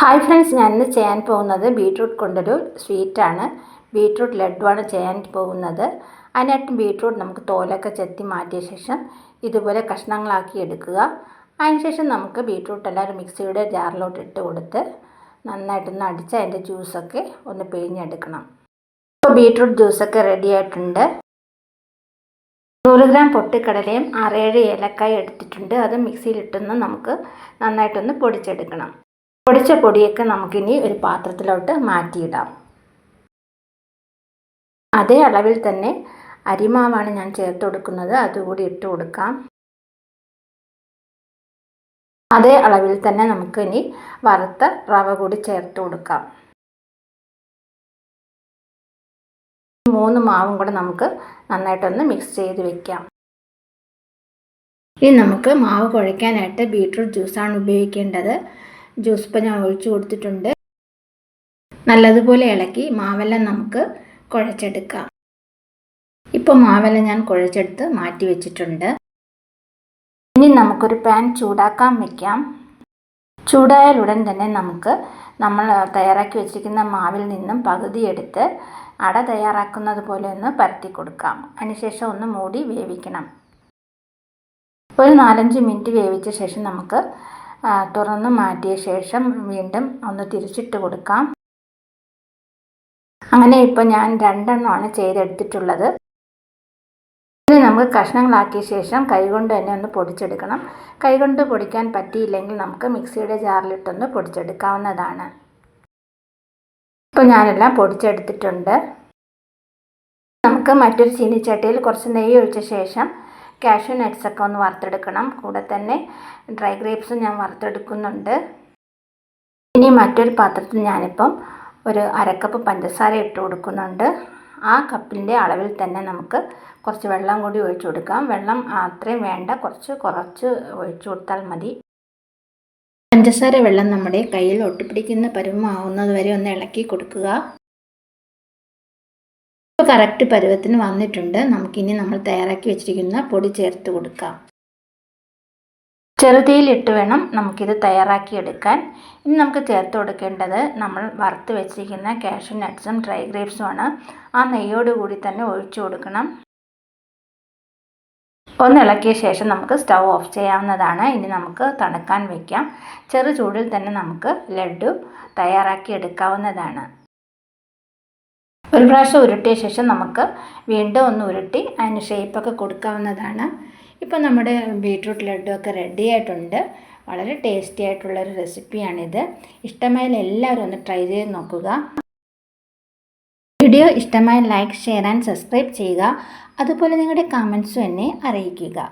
Hi friends, ഞാനിന്ന് ചെയ്യാൻ പോകുന്നത് ബീട്രൂട്ട് കൊണ്ടൊരു സ്വീറ്റാണ്. ബീട്രൂട്ട് ലഡ്ഡുവാണ് ചെയ്യാൻ പോകുന്നത്. അതിനായിട്ട് ബീട്രൂട്ട് നമുക്ക് തോലൊക്കെ ചെത്തി മാറ്റിയ ശേഷം ഇതുപോലെ കഷ്ണങ്ങളാക്കി എടുക്കുക. അതിനുശേഷം നമുക്ക് ബീട്രൂട്ട് എല്ലാവരും മിക്സിയുടെ ജാറിലോട്ട് ഇട്ട് കൊടുത്ത് നന്നായിട്ടൊന്ന് അടിച്ച് അതിൻ്റെ ജ്യൂസൊക്കെ ഒന്ന് പിഴിഞ്ഞെടുക്കണം. ഇപ്പോൾ ബീട്രൂട്ട് ജ്യൂസൊക്കെ റെഡി ആയിട്ടുണ്ട്. 100 ഗ്രാം പൊട്ടിക്കടലയും 6-7 ഏലക്കായ എടുത്തിട്ടുണ്ട്. അത് മിക്സിയിലിട്ടൊന്ന് നമുക്ക് നന്നായിട്ടൊന്ന് പൊടിച്ചെടുക്കണം. പൊടിച്ച പൊടിയൊക്കെ നമുക്കിനി ഒരു പാത്രത്തിലോട്ട് മാറ്റിയിടാം. അതേ അളവിൽ തന്നെ അരിമാവാണ് ഞാൻ ചേർത്ത് കൊടുക്കുന്നത്, അതുകൂടി ഇട്ട് കൊടുക്കാം. അതേ അളവിൽ തന്നെ നമുക്കിനി വറുത്ത റവ കൂടി ചേർത്ത് കൊടുക്കാം. 3 മാവും കൂടെ നമുക്ക് നന്നായിട്ടൊന്ന് മിക്സ് ചെയ്ത് വെക്കാം. ഇനി നമുക്ക് മാവ് കുഴയ്ക്കാനായിട്ട് ബീട്രൂട്ട് ജ്യൂസാണ് ഉപയോഗിക്കേണ്ടത്. ജ്യൂസ് ഇപ്പോൾ ഞാൻ ഒഴിച്ചു കൊടുത്തിട്ടുണ്ട്. നല്ലതുപോലെ ഇളക്കി മാവെല്ലാം നമുക്ക് കുഴച്ചെടുക്കാം. ഇപ്പോൾ മാവെല്ലാം ഞാൻ കുഴച്ചെടുത്ത് മാറ്റി വെച്ചിട്ടുണ്ട്. ഇനി നമുക്കൊരു പാൻ ചൂടാക്കാൻ വയ്ക്കാം. ചൂടായാൽ ഉടൻ തന്നെ നമ്മൾ തയ്യാറാക്കി വെച്ചിരിക്കുന്ന മാവിൽ നിന്നും പകുതി എടുത്ത് അട തയ്യാറാക്കുന്നത് പോലെ ഒന്ന് പരത്തി കൊടുക്കാം. അതിനുശേഷം ഒന്ന് മൂടി വേവിക്കണം. ഒരു 4-5 മിനിറ്റ് വേവിച്ച ശേഷം നമുക്ക് തുറന്ന് മാറ്റിയ ശേഷം വീണ്ടും ഒന്ന് തിരിച്ചിട്ട് കൊടുക്കാം. അങ്ങനെ ഇപ്പോൾ ഞാൻ 2 എണ്ണമാണ് ചെയ്തെടുത്തിട്ടുള്ളത്. ഇത് നമുക്ക് കഷ്ണങ്ങളാക്കിയ ശേഷം കൈകൊണ്ട് തന്നെ ഒന്ന് പൊടിച്ചെടുക്കണം. കൈകൊണ്ട് പൊടിക്കാൻ പറ്റിയില്ലെങ്കിൽ നമുക്ക് മിക്സിയുടെ ജാറിലിട്ടൊന്ന് പൊടിച്ചെടുക്കാവുന്നതാണ്. ഇപ്പോൾ ഞാനെല്ലാം പൊടിച്ചെടുത്തിട്ടുണ്ട്. നമുക്ക് മറ്റൊരു ചീനിച്ചട്ടിയിൽ കുറച്ച് നെയ്യ് ഒഴിച്ച ശേഷം കാഷ്യൂ നട്ട്സൊക്കെ ഒന്ന് വറുത്തെടുക്കണം. കൂടെ തന്നെ ഡ്രൈ ഗ്രേപ്സും ഞാൻ വറുത്തെടുക്കുന്നുണ്ട്. ഇനി മറ്റൊരു പാത്രത്തിൽ ഞാനിപ്പം ഒരു 1/2 കപ്പ് പഞ്ചസാര ഇട്ട് കൊടുക്കുന്നുണ്ട്. ആ കപ്പിൻ്റെ അളവിൽ തന്നെ നമുക്ക് കുറച്ച് വെള്ളം കൂടി ഒഴിച്ചു കൊടുക്കാം. വെള്ളം അത്രയും വേണ്ട, കുറച്ച് ഒഴിച്ചു കൊടുത്താൽ മതി. പഞ്ചസാര വെള്ളം നമ്മുടെ കയ്യിൽ ഒട്ടിപ്പിടിക്കുന്ന പരുവമാവുന്നത് വരെ ഒന്ന് ഇളക്കി കൊടുക്കുക. ഇപ്പോൾ കറക്റ്റ് പരുവത്തിന് വന്നിട്ടുണ്ട്. നമുക്കിനി നമ്മൾ തയ്യാറാക്കി വെച്ചിരിക്കുന്ന പൊടി ചേർത്ത് കൊടുക്കാം. ചെറുതീയിലിട്ട് വേണം നമുക്കിത് തയ്യാറാക്കിയെടുക്കാൻ. ഇനി നമുക്ക് ചേർത്ത് കൊടുക്കേണ്ടത് നമ്മൾ വറുത്ത് വെച്ചിരിക്കുന്ന കാഷ്യൂ നട്ട്സും ഡ്രൈ ഗ്രേപ്സുമാണ്. ആ നെയ്യോട് കൂടി തന്നെ ഒഴിച്ചു കൊടുക്കണം. ഒന്ന് ഇളക്കിയ ശേഷം നമുക്ക് സ്റ്റൗ ഓഫ് ചെയ്യാവുന്നതാണ്. ഇനി നമുക്ക് തണുക്കാൻ വയ്ക്കാം. ചെറു ചൂടിൽ തന്നെ നമുക്ക് ലഡ്ഡു തയ്യാറാക്കി എടുക്കാവുന്നതാണ്. ഒരു പ്രാവശ്യം ഉരുട്ടിയ ശേഷം നമുക്ക് വീണ്ടും ഒന്ന് ഉരുട്ടി അതിന് ഷേപ്പൊക്കെ കൊടുക്കാവുന്നതാണ്. ഇപ്പോൾ നമ്മുടെ ബീട്രൂട്ട് ലഡ്ഡു ഒക്കെ റെഡി ആയിട്ടുണ്ട്. വളരെ ടേസ്റ്റി ആയിട്ടുള്ളൊരു റെസിപ്പിയാണിത്. ഇഷ്ടമായാൽ എല്ലാവരും ഒന്ന് ട്രൈ ചെയ്ത് നോക്കുക. വീഡിയോ ഇഷ്ടമായ ലൈക്ക്, ഷെയർ ആൻഡ് സബ്സ്ക്രൈബ് ചെയ്യുക. അതുപോലെ നിങ്ങളുടെ കമൻസും എന്നെ അറിയിക്കുക.